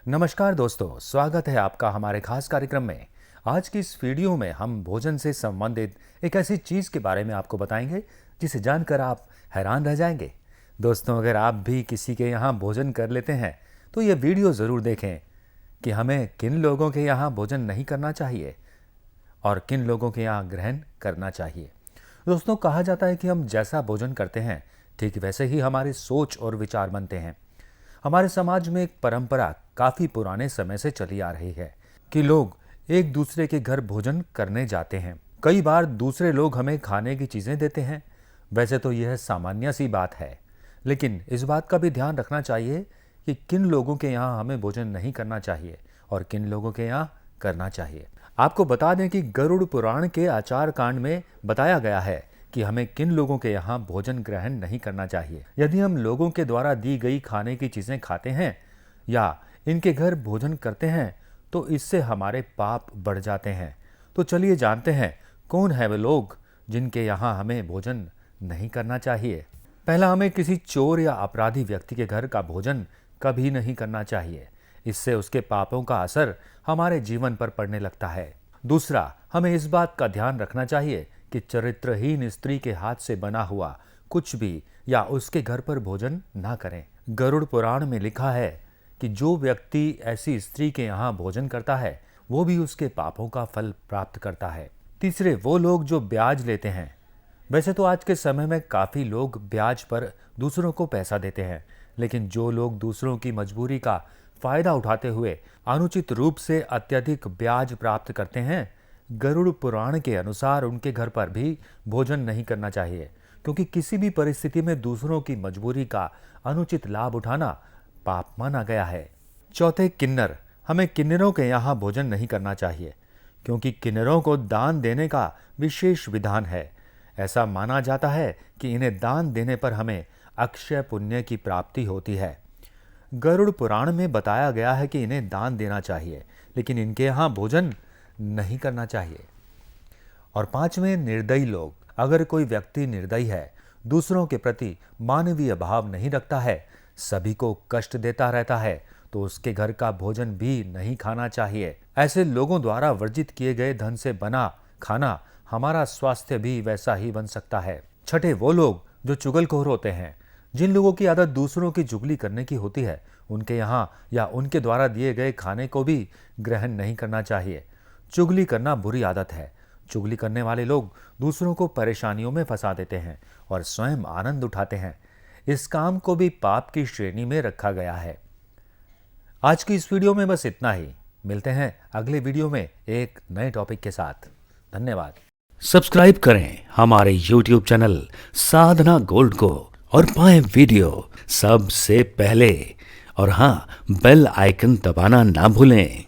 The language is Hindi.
नमस्कार दोस्तों, स्वागत है आपका हमारे खास कार्यक्रम में। आज की इस वीडियो में हम भोजन से संबंधित एक ऐसी चीज़ के बारे में आपको बताएंगे जिसे जानकर आप हैरान रह जाएंगे। दोस्तों, अगर आप भी किसी के यहाँ भोजन कर लेते हैं तो ये वीडियो ज़रूर देखें कि हमें किन लोगों के यहाँ भोजन नहीं करना चाहिए और किन लोगों के यहाँ ग्रहण करना चाहिए। दोस्तों, कहा जाता है कि हम जैसा भोजन करते हैं ठीक वैसे ही हमारी सोच और विचार बनते हैं। हमारे समाज में एक परंपरा काफी पुराने समय से चली आ रही है कि लोग एक दूसरे के घर भोजन करने जाते हैं। कई बार दूसरे लोग हमें खाने की चीजें देते हैं। वैसे तो यह सामान्य सी बात है, लेकिन इस बात का भी ध्यान रखना चाहिए कि किन लोगों के यहाँ हमें भोजन नहीं करना चाहिए और किन लोगों के यहाँ करना चाहिए। आपको बता दें कि गरुड़ पुराण के आचार कांड में बताया गया है कि हमें किन लोगों के यहाँ भोजन ग्रहण नहीं करना चाहिए। यदि हम लोगों के द्वारा दी गई खाने की चीजें खाते हैं या इनके घर भोजन करते हैं तो इससे हमारे पाप बढ़ जाते हैं। तो चलिए जानते हैं कौन है वे लोग जिनके यहाँ हमें भोजन नहीं करना चाहिए। पहला, हमें किसी चोर या अपराधी व्यक्ति के घर का भोजन कभी नहीं करना चाहिए। इससे उसके पापों का असर हमारे जीवन पर पड़ने लगता है। दूसरा, हमें इस बात का ध्यान रखना चाहिए कि चरित्रहीन स्त्री के हाथ से बना हुआ कुछ भी या उसके घर पर भोजन ना करें। गरुड़ पुराण में लिखा है कि जो व्यक्ति ऐसी स्त्री के यहाँ भोजन करता है वो भी उसके पापों का फल प्राप्त करता है। तीसरे, वो लोग जो ब्याज लेते हैं। वैसे तो आज के समय में काफी लोग ब्याज पर दूसरों को पैसा देते हैं, लेकिन जो लोग दूसरों की मजबूरी का फायदा उठाते हुए अनुचित रूप से अत्यधिक ब्याज प्राप्त करते हैं, गरुड़ पुराण के अनुसार उनके घर पर भी भोजन नहीं करना चाहिए, क्योंकि किसी भी परिस्थिति में दूसरों की मजबूरी का अनुचित लाभ उठाना पाप माना गया है। चौथे, किन्नर। हमें किन्नरों के यहाँ भोजन नहीं करना चाहिए, क्योंकि किन्नरों को दान देने का विशेष विधान है। ऐसा माना जाता है कि इन्हें दान देने पर हमें अक्षय पुण्य की प्राप्ति होती है। गरुड़ पुराण में बताया गया है कि इन्हें दान देना चाहिए, लेकिन इनके यहाँ भोजन नहीं करना चाहिए। और पांचवें, निर्दयी लोग। अगर कोई व्यक्ति निर्दयी है, दूसरों के प्रति मानवीय भाव नहीं रखता है, सभी को कष्ट देता रहता है, तो उसके घर का भोजन भी नहीं खाना चाहिए। ऐसे लोगों द्वारा वर्जित किए गए धन से बना खाना हमारा स्वास्थ्य भी वैसा ही बन सकता है। छठे, वो लोग जो चुगलखोर होते हैं। जिन लोगों की आदत दूसरों की चुगली करने की होती है, उनके यहाँ या उनके द्वारा दिए गए खाने को भी ग्रहण नहीं करना चाहिए। चुगली करना बुरी आदत है। चुगली करने वाले लोग दूसरों को परेशानियों में फंसा देते हैं और स्वयं आनंद उठाते हैं। इस काम को भी पाप की श्रेणी में रखा गया है। आज की इस वीडियो में बस इतना ही। मिलते हैं अगले वीडियो में एक नए टॉपिक के साथ। धन्यवाद। सब्सक्राइब करें हमारे YouTube चैनल साधना गोल्ड को और पाएं वीडियो सबसे पहले। और हाँ, बेल आइकन दबाना ना भूलें।